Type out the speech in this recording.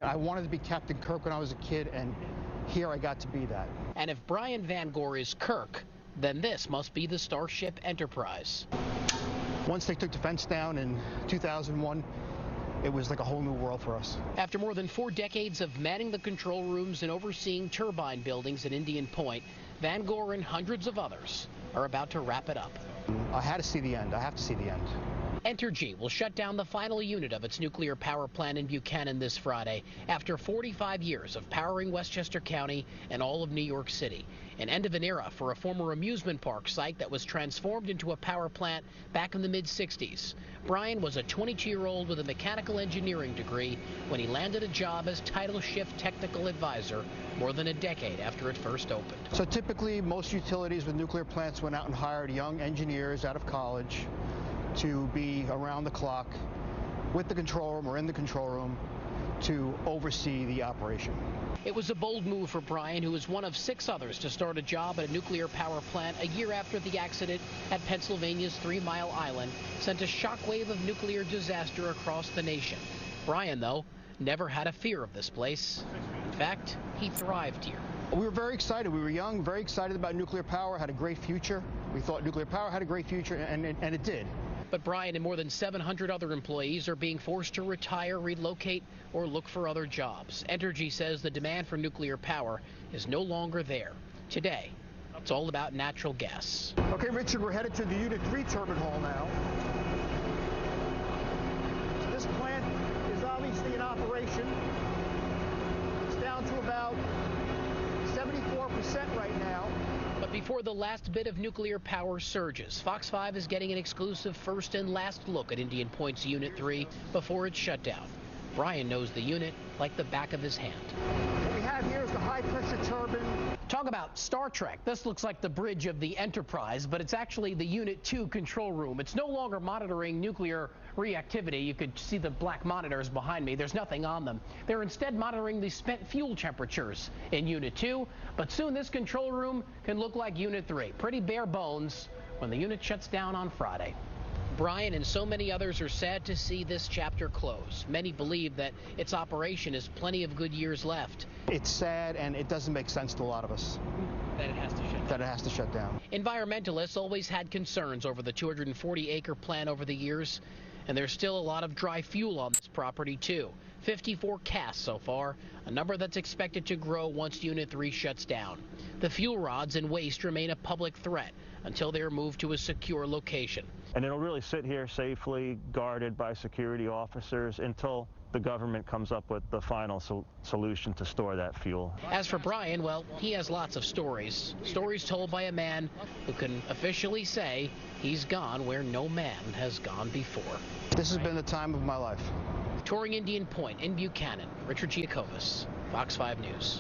I wanted to be Captain Kirk when I was a kid, and here I got to be that. And if Brian Van Gore is Kirk, then this must be the Starship Enterprise. Once they took the fence down in 2001, it was like a whole new world for us. After more than 4 decades of manning the control rooms and overseeing turbine buildings at Indian Point, Van Gore and hundreds of others are about to wrap it up. I had to see the end. I have to see the end. Entergy will shut down the final unit of its nuclear power plant in Buchanan this Friday after 45 years of powering Westchester County and all of New York City. An end of an era for a former amusement park site that was transformed into a power plant back in the mid-60s. Brian was a 22-year-old with a mechanical engineering degree when he landed a job as title shift technical advisor more than a decade after it first opened. So typically, most utilities with nuclear plants went out and hired young engineers out of college to be around the clock with the control room or in the control room to oversee the operation. It was a bold move for Brian, who was one of 6 others to start a job at a nuclear power plant a year after the accident at Pennsylvania's 3 Mile Island sent a shockwave of nuclear disaster across the nation. Brian, though, never had a fear of this place. In fact, he thrived here. We were very excited. We were young, very excited about nuclear power, had a great future. We thought nuclear power had a great future, and it did. But Brian and more than 700 other employees are being forced to retire, relocate, or look for other jobs. Entergy says the demand for nuclear power is no longer there. Today, it's all about natural gas. Okay, Richard, we're headed to the Unit 3 turbine hall now. This plant is obviously in operation. It's down to about 74% right now. But before the last bit of nuclear power surges, Fox 5 is getting an exclusive first and last look at Indian Point's Unit 3 before it's shut down. Brian knows the unit like the back of his hand. What we have here is the high-pressure turbine. Talk about Star Trek. This looks like the bridge of the Enterprise, but it's actually the Unit 2 control room. It's no longer monitoring nuclear reactivity. You could see the black monitors behind me. There's nothing on them. They're instead monitoring the spent fuel temperatures in Unit 2, but soon this control room can look like Unit 3. Pretty bare bones when the unit shuts down on Friday. Brian and so many others are sad to see this chapter close. Many believe that its operation has plenty of good years left. It's sad, and it doesn't make sense to a lot of us. That it has to shut down. That it has to shut down. Environmentalists always had concerns over the 240-acre plant over the years, and there's still a lot of dry fuel on this property, too. 54 casts so far, a number that's expected to grow once Unit 3 shuts down. The fuel rods and waste remain a public threat until they are moved to a secure location. And it'll really sit here safely, guarded by security officers until the government comes up with the final solution to store that fuel. As for Brian, well, he has lots of stories. Stories told by a man who can officially say he's gone where no man has gone before. This has been the time of my life. Touring Indian Point in Buchanan, Richard Giacobas, Fox 5 News.